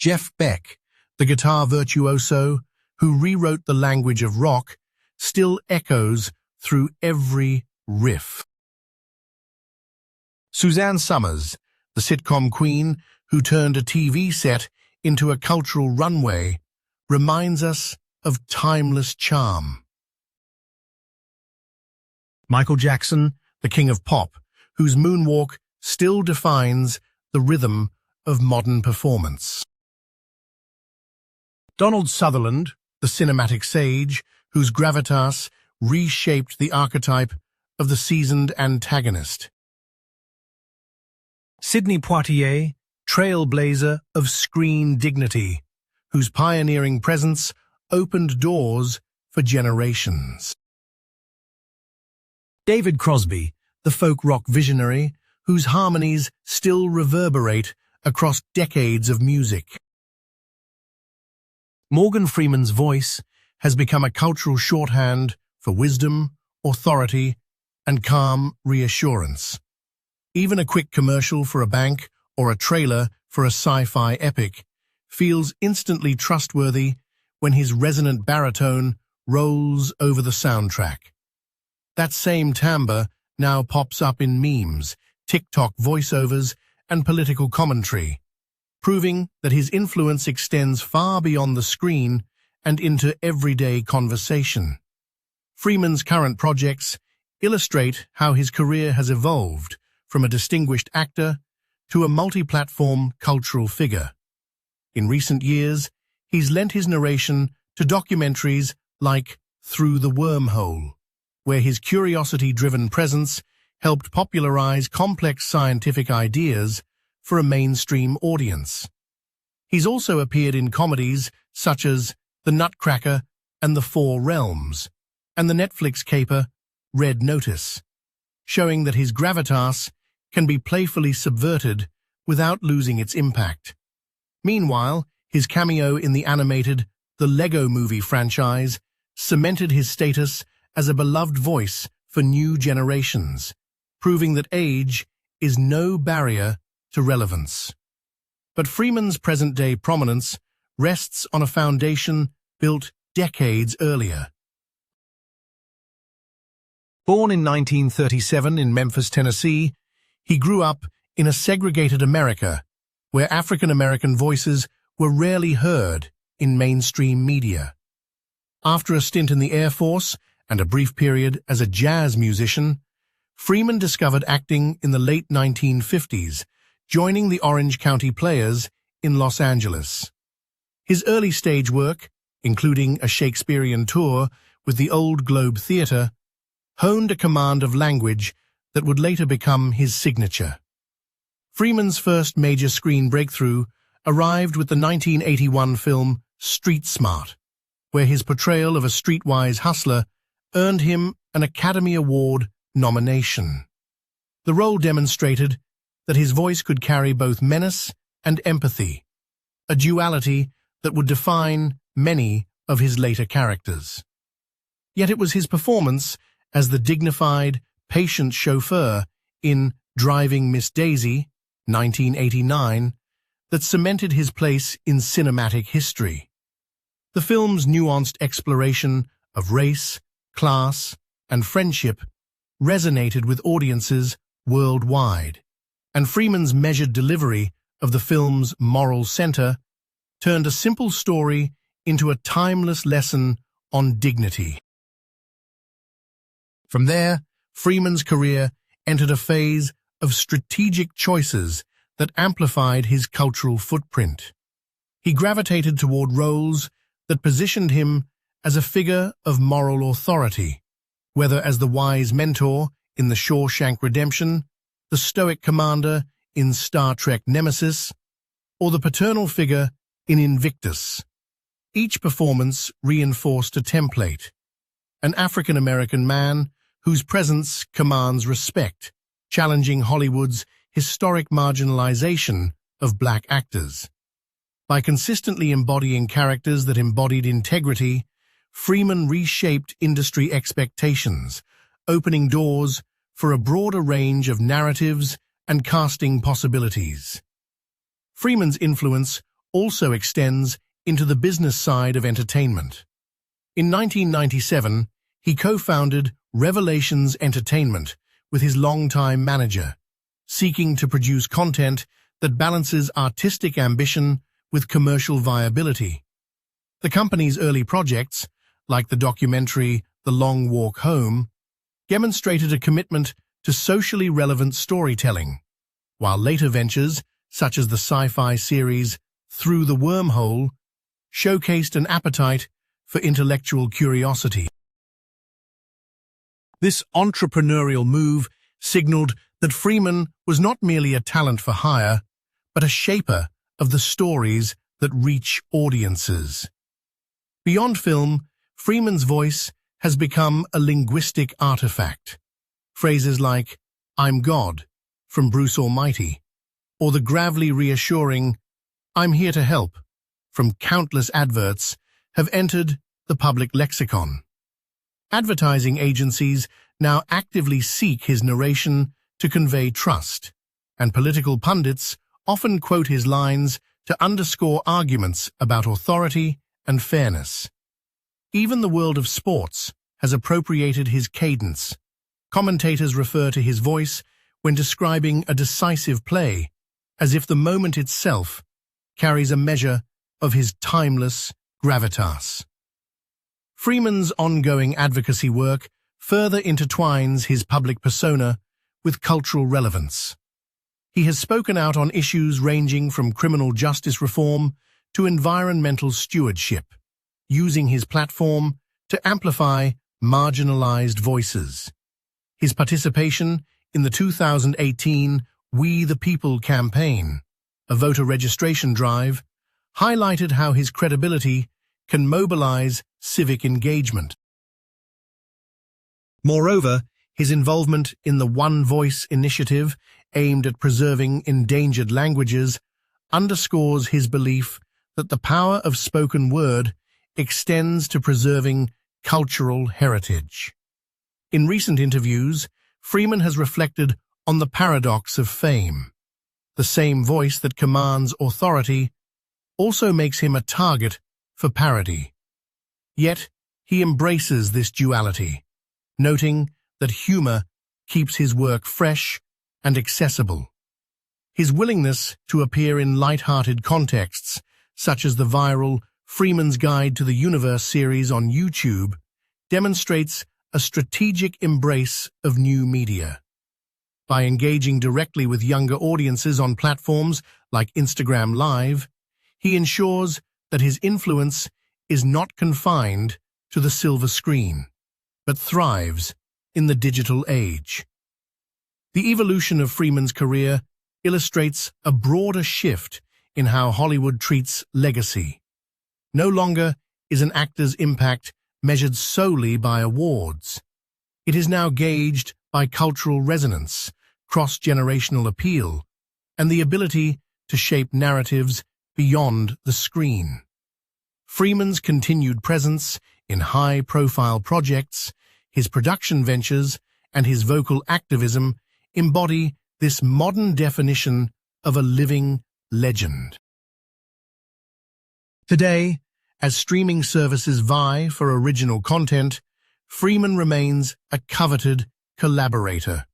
Jeff Beck, the guitar virtuoso who rewrote the language of rock, still echoes through every riff. Suzanne Summers, the sitcom queen who turned a TV set into a cultural runway, reminds us of timeless charm. Michael Jackson, the king of pop, whose moonwalk still defines the rhythm of modern performance. Donald Sutherland, the cinematic sage, whose gravitas reshaped the archetype of the seasoned antagonist. Sidney Poitier, trailblazer of screen dignity, whose pioneering presence opened doors for generations. David Crosby, the folk rock visionary, whose harmonies still reverberate across decades of music. Morgan Freeman's voice has become a cultural shorthand for wisdom, authority, and calm reassurance. Even a quick commercial for a bank or a trailer for a sci-fi epic feels instantly trustworthy when his resonant baritone rolls over the soundtrack. That same timbre now pops up in memes, TikTok voiceovers, and political commentary, proving that his influence extends far beyond the screen and into everyday conversation. Freeman's current projects illustrate how his career has evolved from a distinguished actor to a multi-platform cultural figure. In recent years, he's lent his narration to documentaries like Through the Wormhole, where his curiosity-driven presence helped popularize complex scientific ideas for a mainstream audience. He's also appeared in comedies such as The Nutcracker and The Four Realms, and the Netflix caper Red Notice, showing that his gravitas can be playfully subverted without losing its impact. Meanwhile, his cameo in the animated The Lego Movie franchise cemented his status as a beloved voice for new generations, proving that age is no barrier to relevance. But Freeman's present-day prominence rests on a foundation built decades earlier. Born in 1937 in Memphis, Tennessee, he grew up in a segregated America where African-American voices were rarely heard in mainstream media. After a stint in the Air Force and a brief period as a jazz musician, Freeman discovered acting in the late 1950s, joining the Orange County Players in Los Angeles. His early stage work, including a Shakespearean tour with the Old Globe Theatre, honed a command of language that would later become his signature. Freeman's first major screen breakthrough arrived with the 1981 film Street Smart, where his portrayal of a streetwise hustler earned him an Academy Award nomination. The role demonstrated that his voice could carry both menace and empathy, a duality that would define many of his later characters. Yet it was his performance as the dignified, patient chauffeur in Driving Miss Daisy, 1989, that cemented his place in cinematic history. The film's nuanced exploration of race, class, and friendship resonated with audiences worldwide, and Freeman's measured delivery of the film's moral center turned a simple story into a timeless lesson on dignity. From there, Freeman's career entered a phase of strategic choices that amplified his cultural footprint. He gravitated toward roles that positioned him as a figure of moral authority, whether as the wise mentor in The Shawshank Redemption, the stoic commander in Star Trek Nemesis, or the paternal figure in Invictus. Each performance reinforced a template: an African-American man whose presence commands respect, challenging Hollywood's historic marginalization of black actors. By consistently embodying characters that embodied integrity, Freeman reshaped industry expectations, opening doors for a broader range of narratives and casting possibilities. Freeman's influence also extends into the business side of entertainment. In 1997, he co-founded Revelations Entertainment with his longtime manager, seeking to produce content that balances artistic ambition with commercial viability. The company's early projects, like the documentary The Long Walk Home, demonstrated a commitment to socially relevant storytelling, while later ventures, such as the sci-fi series Through the Wormhole, showcased an appetite for intellectual curiosity. This entrepreneurial move signaled that Freeman was not merely a talent for hire, but a shaper of the stories that reach audiences. Beyond film, Freeman's voice has become a linguistic artifact. Phrases like, "I'm God," from Bruce Almighty, or the gravely reassuring, "I'm here to help," from countless adverts, have entered the public lexicon. Advertising agencies now actively seek his narration to convey trust, and political pundits often quote his lines to underscore arguments about authority and fairness. Even the world of sports has appropriated his cadence. Commentators refer to his voice when describing a decisive play, as if the moment itself carries a measure of his timeless gravitas. Freeman's ongoing advocacy work further intertwines his public persona with cultural relevance. He has spoken out on issues ranging from criminal justice reform to environmental stewardship, using his platform to amplify marginalized voices. His participation in the 2018 We the People campaign, a voter registration drive, highlighted how his credibility can mobilize civic engagement. Moreover, his involvement in the One Voice initiative aimed at preserving endangered languages underscores his belief that the power of spoken word extends to preserving cultural heritage. In recent interviews, Freeman has reflected on the paradox of fame. The same voice that commands authority also makes him a target for parody. Yet, he embraces this duality, noting that humor keeps his work fresh and accessible. His willingness to appear in light-hearted contexts, such as the viral Freeman's Guide to the Universe series on YouTube, demonstrates a strategic embrace of new media. By engaging directly with younger audiences on platforms like Instagram Live, he ensures that his influence is not confined to the silver screen, but thrives in the digital age. The evolution of Freeman's career illustrates a broader shift in how Hollywood treats legacy. No longer is an actor's impact measured solely by awards. It is now gauged by cultural resonance, cross-generational appeal, and the ability to shape narratives beyond the screen. Freeman's continued presence in high-profile projects, his production ventures, and his vocal activism embody this modern definition of a living legend. Today, as streaming services vie for original content, Freeman remains a coveted collaborator.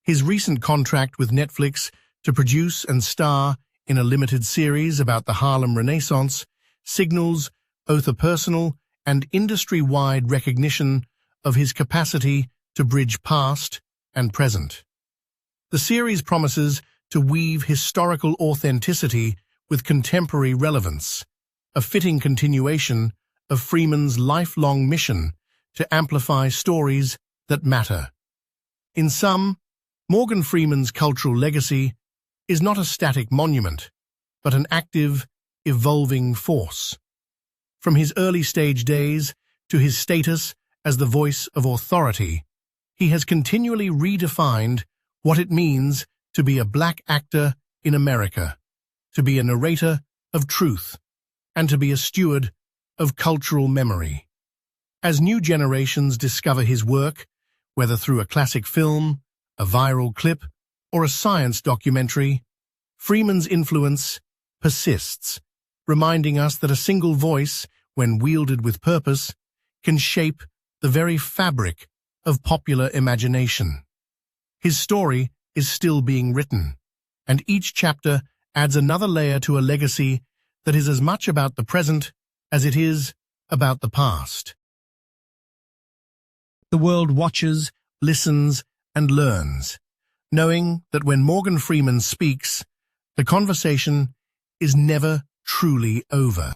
His recent contract with Netflix to produce and star in a limited series about the Harlem Renaissance signals both a personal and industry-wide recognition of his capacity to bridge past and present. The series promises to weave historical authenticity with contemporary relevance, a fitting continuation of Freeman's lifelong mission to amplify stories that matter. In sum, Morgan Freeman's cultural legacy is not a static monument, but an active, evolving force. From his early-stage days to his status as the voice of authority, he has continually redefined what it means to be a black actor in America, to be a narrator of truth, and to be a steward of cultural memory. As new generations discover his work, whether through a classic film, a viral clip, or a science documentary, Freeman's influence persists, reminding us that a single voice, when wielded with purpose, can shape the very fabric of popular imagination. His story is still being written, and each chapter adds another layer to a legacy that is as much about the present as it is about the past. The world watches, listens, and learns, knowing that when Morgan Freeman speaks, the conversation is never truly over.